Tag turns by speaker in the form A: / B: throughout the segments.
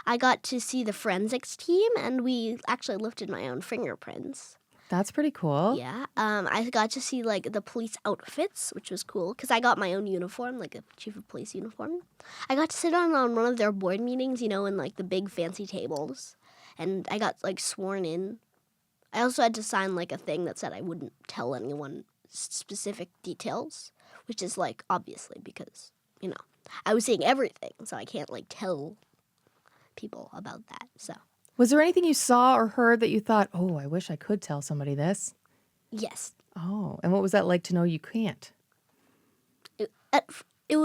A: I got to see the forensics team, and we actually lifted my own fingerprints.
B: That's pretty cool.
A: Yeah. I got to see, like, the police outfits, which was cool, because I got my own uniform, like a chief of police uniform. I got to sit on one of their board meetings, in, like, the big fancy tables, and I got, like, sworn in. I also had to sign, like, a thing that said I wouldn't tell anyone specific details, which is, like, obviously because, I was seeing everything, so I can't, like, tell people about that, so.
B: Was there anything you saw or heard that you thought, oh, I wish I could tell somebody this?
A: Yes.
B: Oh, and what was that like to know you can't?
A: At first it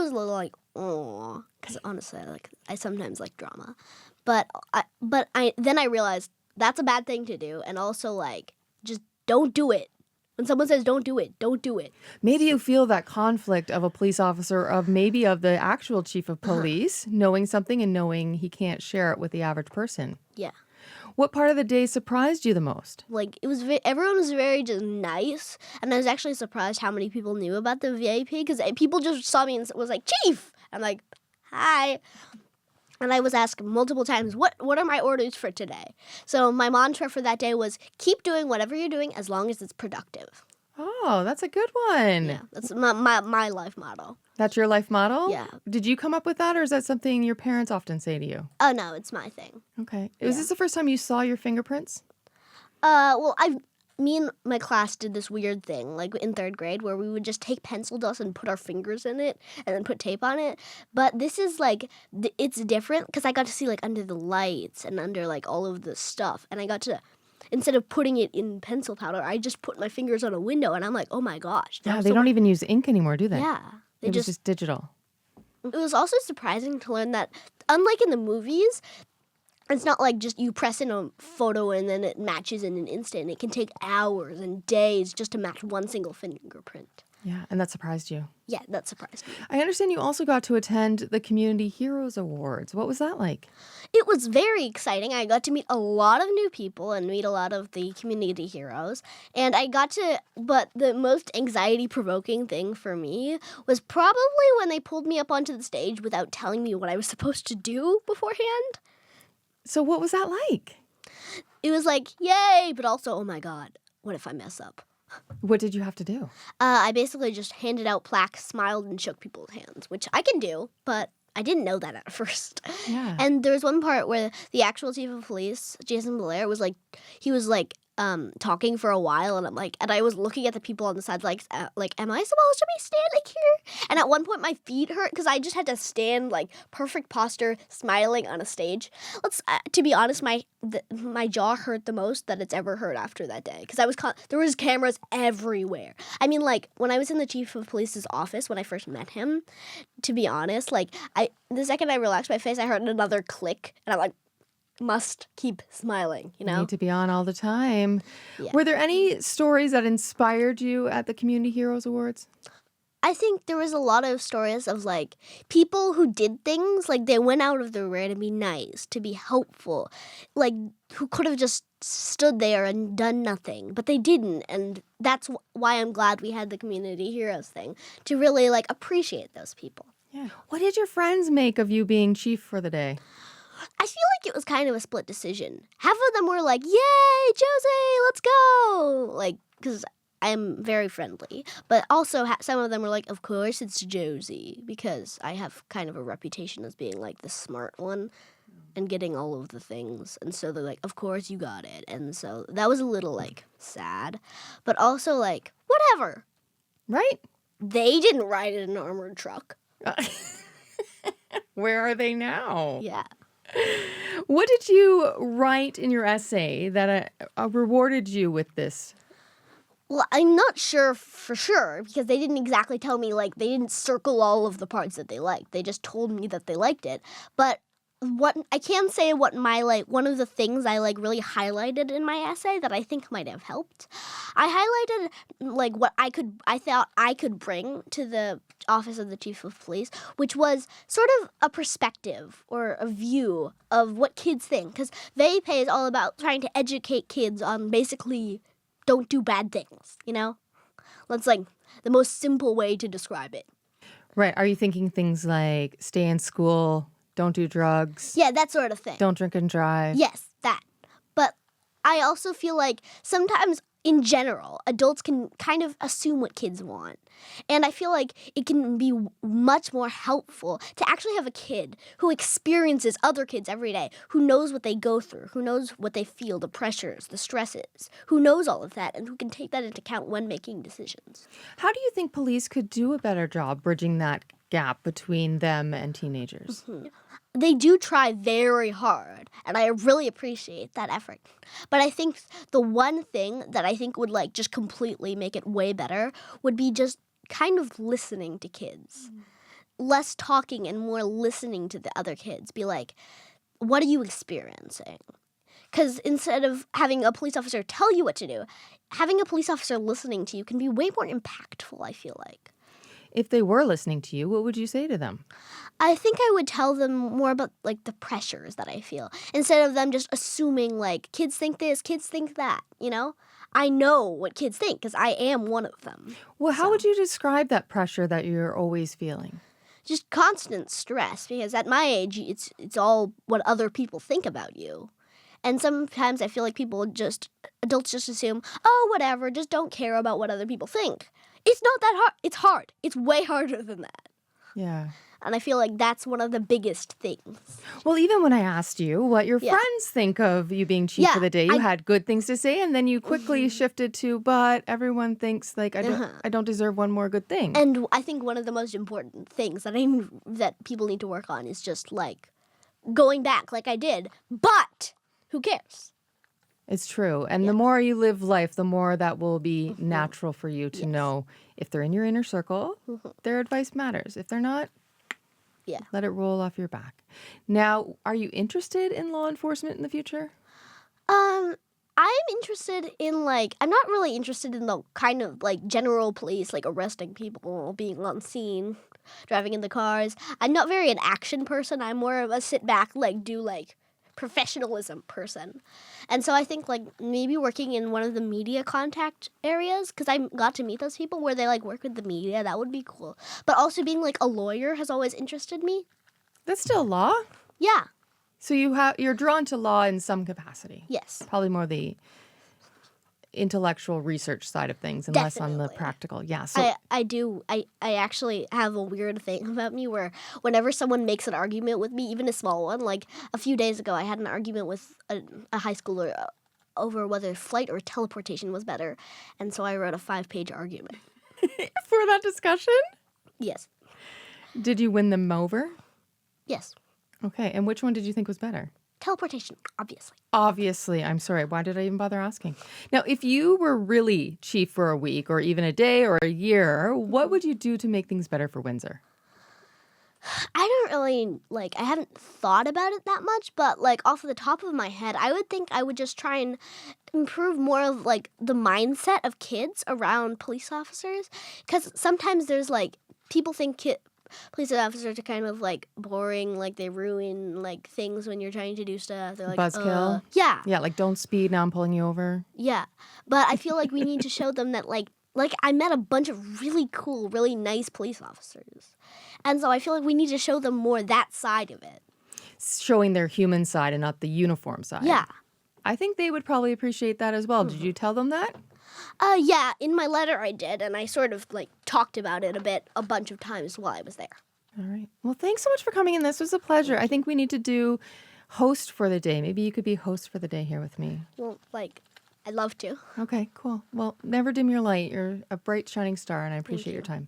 A: was a little like, oh, because honestly, I sometimes like drama. But then I realized that's a bad thing to do, and also, like, just don't do it. When someone says don't do it, don't do it.
B: Maybe you feel that conflict of a police officer, of the actual chief of police, knowing something and knowing he can't share it with the average person.
A: Yeah.
B: What part of the day surprised you the most?
A: Like, everyone was very just nice, and I was actually surprised how many people knew about the VIP, because people just saw me and was like, Chief! I'm like, hi. And I was asked multiple times, what are my orders for today? So my mantra for that day was, keep doing whatever you're doing as long as it's productive.
B: Oh, that's a good one.
A: Yeah, that's my life motto.
B: That's your life model?
A: Yeah.
B: Did you come up with that, or is that something your parents often say to you?
A: Oh, no, it's my thing.
B: Okay. Was this the first time you saw your fingerprints?
A: Well, me and my class did this weird thing, like in 3rd grade, where we would just take pencil dust and put our fingers in it and then put tape on it. But this is, like, it's different because I got to see, like, under the lights and under, like, all of the stuff. And I got to, instead of putting it in pencil powder, I just put my fingers on a window. And I'm like, oh, my gosh.
B: Yeah, they don't even use ink anymore, do they?
A: Yeah.
B: It was just digital.
A: It was also surprising to learn that, unlike in the movies, it's not like just you press in a photo and then it matches in an instant. It can take hours and days just to match one single fingerprint.
B: Yeah, and that surprised you.
A: Yeah, that surprised me.
B: I understand you also got to attend the Community Heroes Awards. What was that like?
A: It was very exciting. I got to meet a lot of new people and meet a lot of the community heroes. And but the most anxiety-provoking thing for me was probably when they pulled me up onto the stage without telling me what I was supposed to do beforehand.
B: So what was that like?
A: It was like, yay, but also, oh my God, what if I mess up?
B: What did you have to do?
A: I basically just handed out plaques, smiled, and shook people's hands, which I can do, but I didn't know that at first.
B: Yeah.
A: And there was one part where the actual chief of police, Jason Blair, was talking for a while, and I was looking at the people on the sides like, am I supposed to be standing here? And at one point my feet hurt because I just had to stand, like, perfect posture, smiling on a stage. To be honest, my jaw hurt the most that it's ever hurt after that day because there was cameras everywhere. I mean, like, when I was in the chief of police's office when I first met him, to be honest, like, the second I relaxed my face, I heard another click, and I'm like, must keep smiling,
B: You need to be on all the time.
A: Yeah.
B: Were there any stories that inspired you at the Community Heroes Awards?
A: I think there was a lot of stories of, like, people who did things, like, they went out of their way to be nice, to be helpful, like, who could have just stood there and done nothing, but they didn't, and that's why I'm glad we had the Community Heroes thing, to really, like, appreciate those people.
B: Yeah. What did your friends make of you being chief for the day?
A: I feel like it was kind of a split decision. Half of them were like, yay, Josie, let's go! Like, because I'm very friendly. But also some of them were like, of course it's Josie, because I have kind of a reputation as being, like, the smart one and getting all of the things. And so they're like, of course you got it. And so that was a little, like, sad. But also, like, whatever.
B: Right?
A: They didn't ride in an armored truck.
B: Where are they now?
A: Yeah.
B: What did you write in your essay that rewarded you with this?
A: Well, I'm not sure for sure because they didn't exactly tell me, like, they didn't circle all of the parts that they liked. They just told me that they liked it. But what I can say what my, like, one of the things I, like, really highlighted in my essay that I think might have helped. I highlighted, like, what I thought I could bring to the office of the chief of police, which was sort of a perspective or a view of what kids think. Because VAPE is all about trying to educate kids on basically don't do bad things, you know? That's, like, the most simple way to describe it.
B: Right. Are you thinking things like stay in school, Don't do drugs.
A: Yeah, that sort of thing.
B: Don't drink and drive.
A: Yes, that. But I also feel like sometimes in general, adults can kind of assume what kids want. And I feel like it can be much more helpful to actually have a kid who experiences other kids every day, who knows what they go through, who knows what they feel, the pressures, the stresses, who knows all of that, and who can take that into account when making decisions.
B: How do you think police could do a better job bridging that gap between them and teenagers?
A: They do try very hard, and I really appreciate that effort. But I think the one thing that I think would like just completely make it way better would be just kind of listening to kids. Less talking and more listening to the other kids. Be like, what are you experiencing? Because instead of having a police officer tell you what to do, having a police officer listening to you can be way more impactful, I feel like.
B: If they were listening to you, what would you say to them?
A: I think I would tell them more about like the pressures that I feel instead of them just assuming like kids think this, kids think that, you know? I know what kids think because I am one of them.
B: Well, how would you describe that pressure that you're always feeling?
A: Just constant stress because at my age it's all what other people think about you. And sometimes I feel like adults just assume, oh, whatever, just don't care about what other people think. It's not that hard. It's hard. It's way harder than that.
B: Yeah.
A: And I feel like that's one of the biggest things.
B: Well, even when I asked you what your friends think of you being chief for the day, you had good things to say, and then you quickly shifted to, but everyone thinks like I don't deserve one more good thing.
A: And I think one of the most important things that people need to work on is just like going back like I did, but who cares?
B: It's true. And the more you live life, the more that will be natural for you to know if they're in your inner circle, their advice matters. If they're not, let it roll off your back. Now, are you interested in law enforcement in the future?
A: I'm interested in I'm not really interested in the kind of like general police, like arresting people, being on scene, driving in the cars. I'm not very an action person. I'm more of a sit back, professionalism person. And so I think maybe working in one of the media contact areas, because I got to meet those people where they work with the media, that would be cool. But also being a lawyer has always interested me.
B: That's still law?
A: Yeah.
B: So you're drawn to law in some capacity.
A: Yes.
B: Probably more the intellectual research side of things and less on the practical. Yeah. So
A: I do. I actually have a weird thing about me where whenever someone makes an argument with me, even a small one, a few days ago I had an argument with a high schooler over whether flight or teleportation was better. And so I wrote a 5-page argument.
B: For that discussion?
A: Yes.
B: Did you win them over?
A: Yes.
B: Okay. And which one did you think was better?
A: Teleportation, obviously.
B: Obviously. I'm sorry. Why did I even bother asking? Now, if you were really chief for a week or even a day or a year, what would you do to make things better for Windsor?
A: I don't really, I haven't thought about it that much, but, off the top of my head, I would think I would just try and improve more of, the mindset of kids around police officers. Because sometimes there's, people think police officers are kind of, boring, they ruin, things when you're trying to do stuff. They're
B: Buzzkill?
A: Yeah.
B: Yeah, don't speed, now I'm pulling you over.
A: Yeah. But I feel like we need to show them that, I met a bunch of really cool, really nice police officers. And so I feel like we need to show them more that side of it.
B: Showing their human side and not the uniform side.
A: Yeah.
B: I think they would probably appreciate that as well. Did you tell them that?
A: Yeah, in my letter I did, and I sort of talked about it a bunch of times while I was there.
B: All right. Well, thanks so much for coming in. This was a pleasure. I think we need to do host for the day. Maybe you could be host for the day here with me.
A: Well, I'd love to.
B: Okay, cool. Well, never dim your light. You're a bright, shining star, and I appreciate your time.